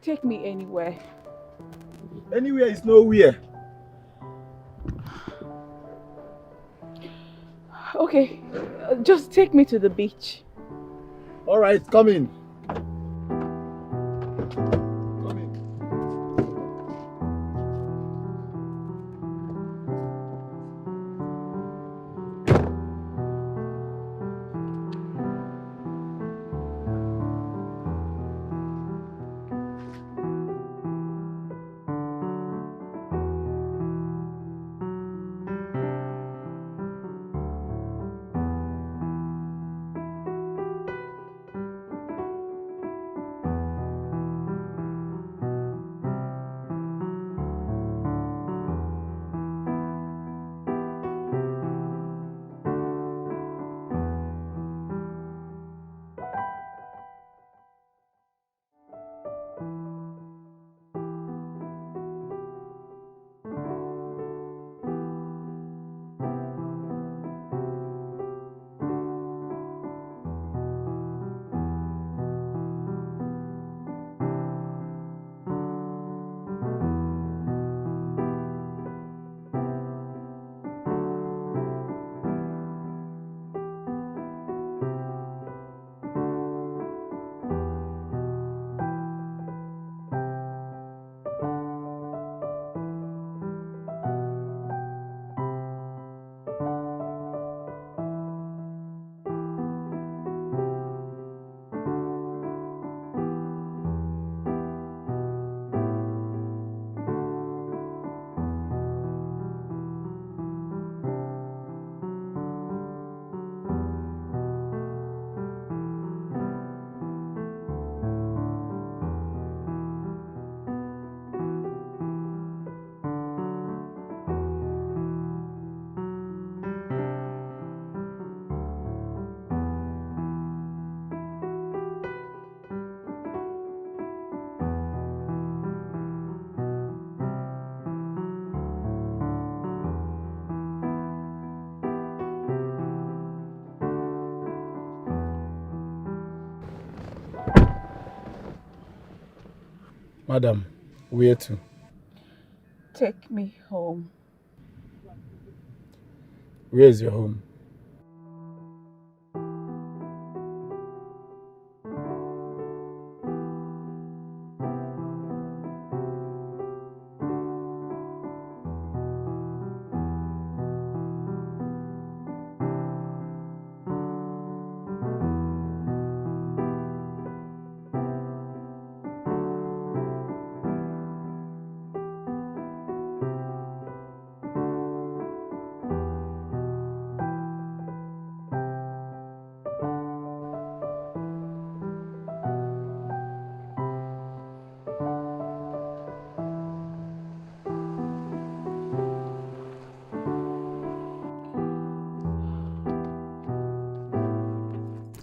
Take me anywhere. Anywhere is nowhere. Okay, just take me to the beach. All right, come in. Come in. Madam, where to? Take me home. Where is your home?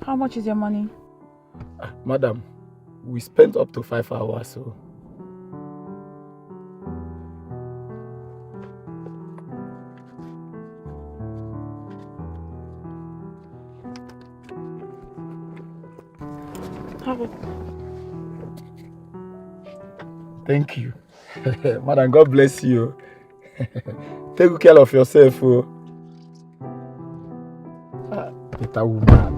How much is your money? Madam, we spent up to 5 hours, so... Have it. Thank you. Madam, God bless you. Take good care of yourself. Oh. Better woman.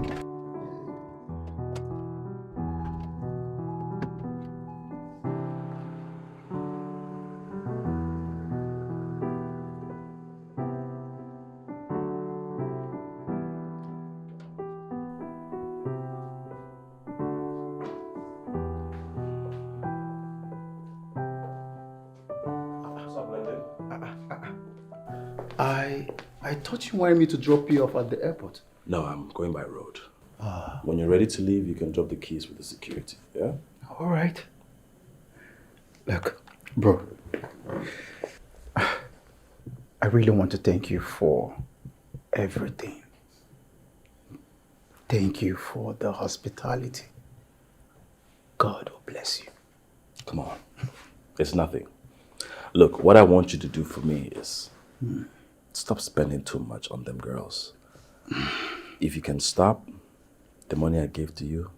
I thought you wanted me to drop you off at the airport. No, I'm going by road. When you're ready to leave, you can drop the keys with the security, yeah? All right. Look, bro, I really want to thank you for everything. Thank you for the hospitality. God will bless you. Come on. It's nothing. Look, what I want you to do for me is stop spending too much on them girls. If you can stop, the money I gave to you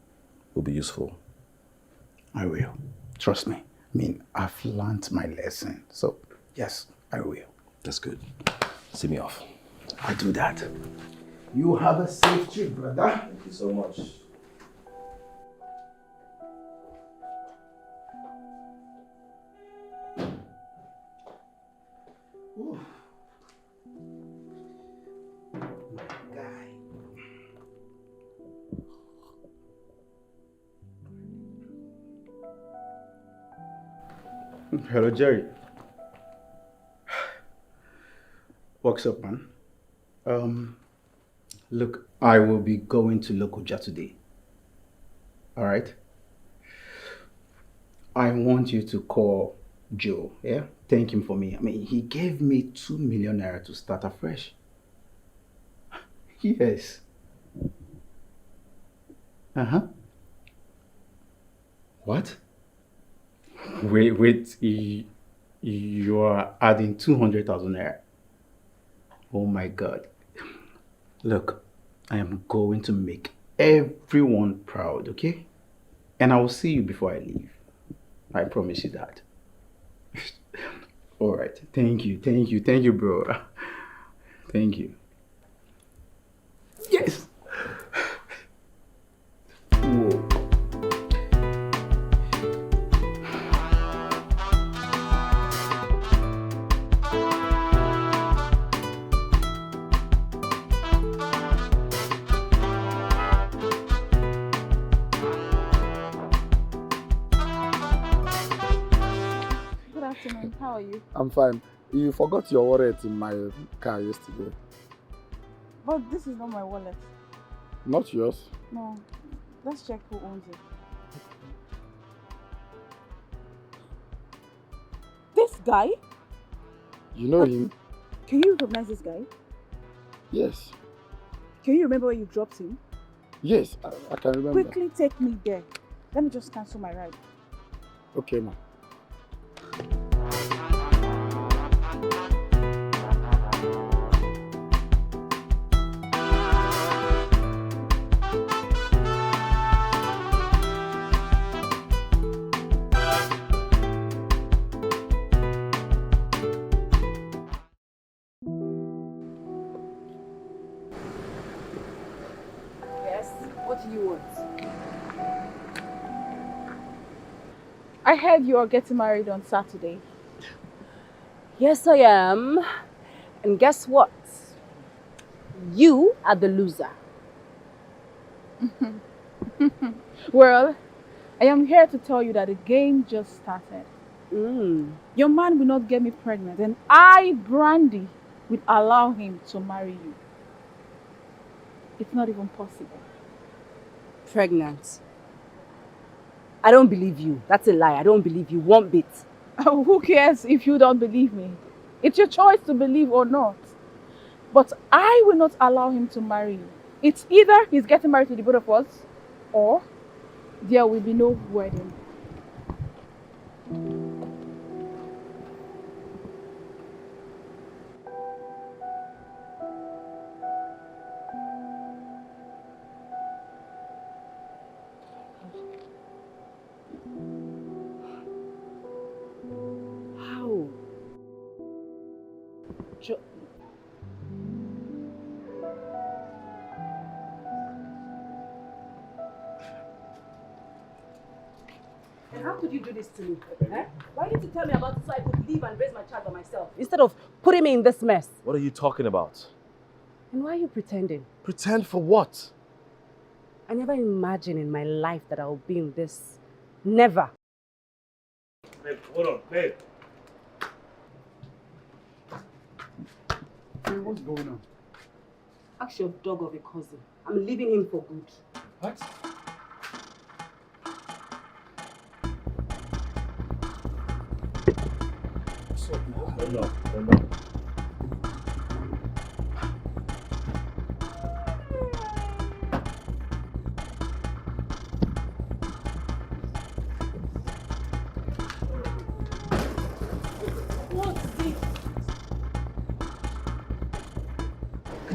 will be useful. I will. Trust me. I mean, I've learned my lesson. So, yes, I will. That's good. See me off. I'll do that. You have a safe trip, brother. Thank you so much. Ooh. Guy. Hello, Jerry. What's up, man? Look, I will be going to Lokoja today. All right? I want you to call Joe, yeah? Thank him for me. I mean, he gave me 2 million naira to start afresh. Yes. Uh-huh. What? Wait, you are adding 200,000 naira. Oh my God. Look, I am going to make everyone proud, okay? And I will see you before I leave. I promise you that. All right. Thank you, bro. Thank you. Yes. Whoa. Good afternoon. How are you? I'm fine. You forgot your wallet in my car yesterday. But this is not my wallet. Not yours. No. Let's check who owns it. This guy? You know him? Can you recognize this guy? Yes. Can you remember where you dropped him? Yes, I can remember. Quickly take me there. Let me just cancel my ride. Okay, ma. Yes? What do you want? I heard you are getting married on Saturday. Yes, I am. And guess what? You are the loser. Well, I am here to tell you that the game just started. Your man will not get me pregnant, and I, Brandy, will allow him to marry you. It's not even possible. Pregnant. I don't believe you. That's a lie. I don't believe you one bit. Who cares if you don't believe me? It's your choice to believe or not. But I will not allow him to marry you. It's either he's getting married to the both of us, or there will be no wedding. How? And how could you do this to me? Eh? Why didn't you tell me about it so I could leave and raise my child by myself? Instead of putting me in this mess. What are you talking about? And why are you pretending? Pretend for what? I never imagined in my life that I'll be in this. Never. Babe, hold on, babe. Hey, what's going on? Ask your dog of a cousin. I'm leaving him for good. What? No.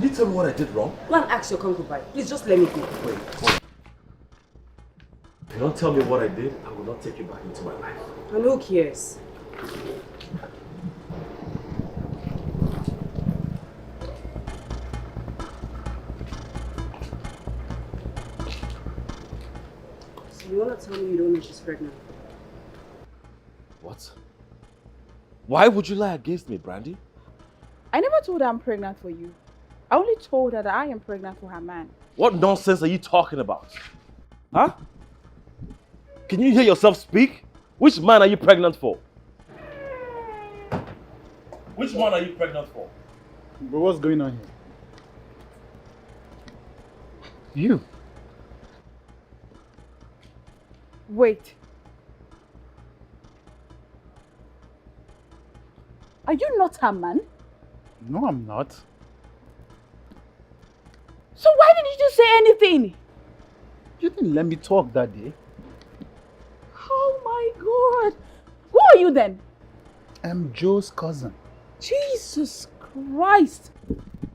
Can you tell me what I did wrong? Go and ask your concubine. Please just let me go. Wait. If you don't tell me what I did, I will not take you back into my life. And who cares? So you wanna tell me you don't know she's pregnant? What? Why would you lie against me, Brandy? I never told her I'm pregnant for you. I only told her that I am pregnant for her man. What nonsense are you talking about? Huh? Can you hear yourself speak? Which man are you pregnant for? Which one are you pregnant for? Bro, what's going on here? You. Wait. Are you not her man? No, I'm not. So why didn't you say anything? You didn't let me talk that day. Oh my God. Who are you then? I'm Joe's cousin. Jesus Christ.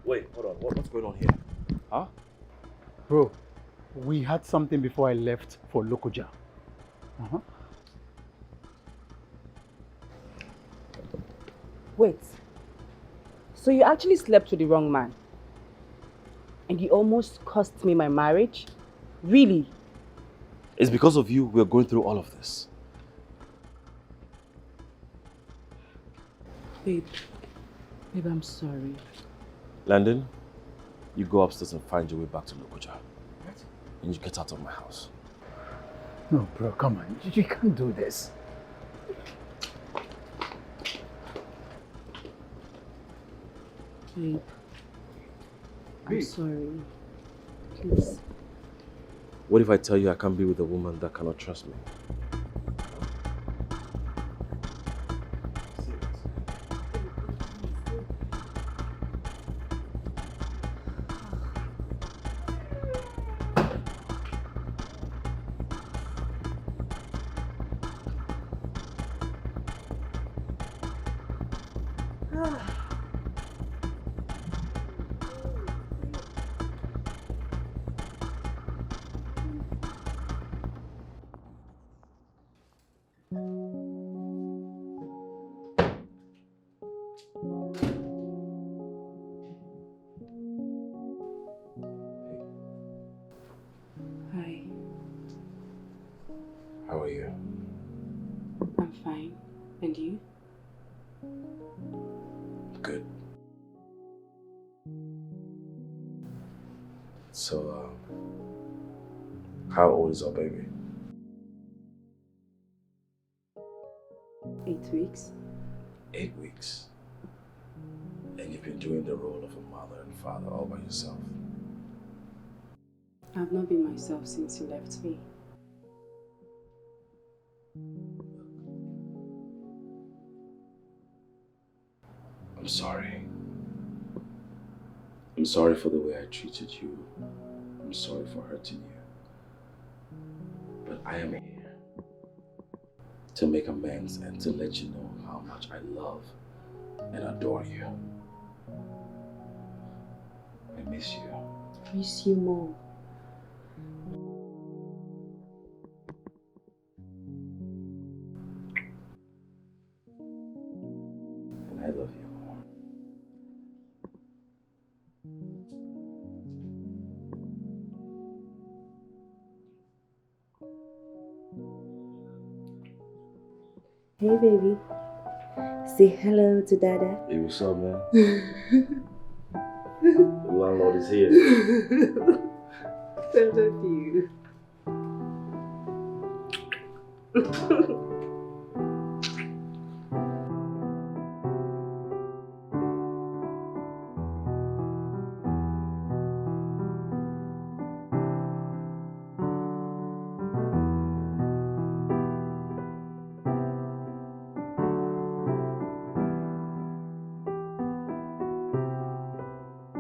Wait, hold on. What's going on here? Huh? Bro, we had something before I left for Lokoja. Wait. So you actually slept with the wrong man? And you almost cost me my marriage? Really? It's because of you we're going through all of this. Babe, I'm sorry. Landon, you go upstairs and find your way back to Lokoja. Right? And you get out of my house. No, bro, come on. You can't do this. Babe, I'm sorry. Please. What if I tell you I can't be with a woman that cannot trust me? Hi, How are you? I'm fine. And you? Good. So, how old is our baby? 8 weeks. 8 weeks. And you've been doing the role of a mother and father all by yourself. I've not been myself since you left me. I'm sorry. I'm sorry for the way I treated you. I'm sorry for hurting you. But I am here to make amends and to let you know how much I love and adore you. I miss you. I miss you more. And I love you more. Hey baby. Say hello to Dada. Hey, what's up, man? The landlord is here. So love you.